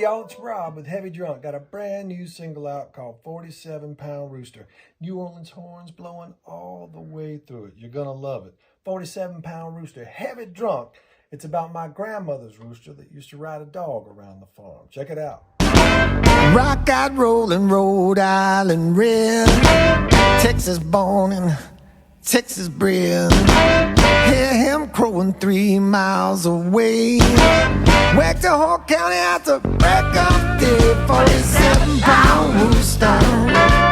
y'all, it's Rob with Heavy Drunk. Got a brand new single out called 47lb Rooster. New Orleans horns blowing all the way through it. You're gonna love it. 47lb Rooster, Heavy Drunk. It's about my grandmother's rooster that used to ride a dog around the farm. Check it out. Rock out rolling Rhode Island red, Texas born and Texas bred. Hear him crowing 3 miles away. Whacked the whole county out to break of day. 47lb Rooster.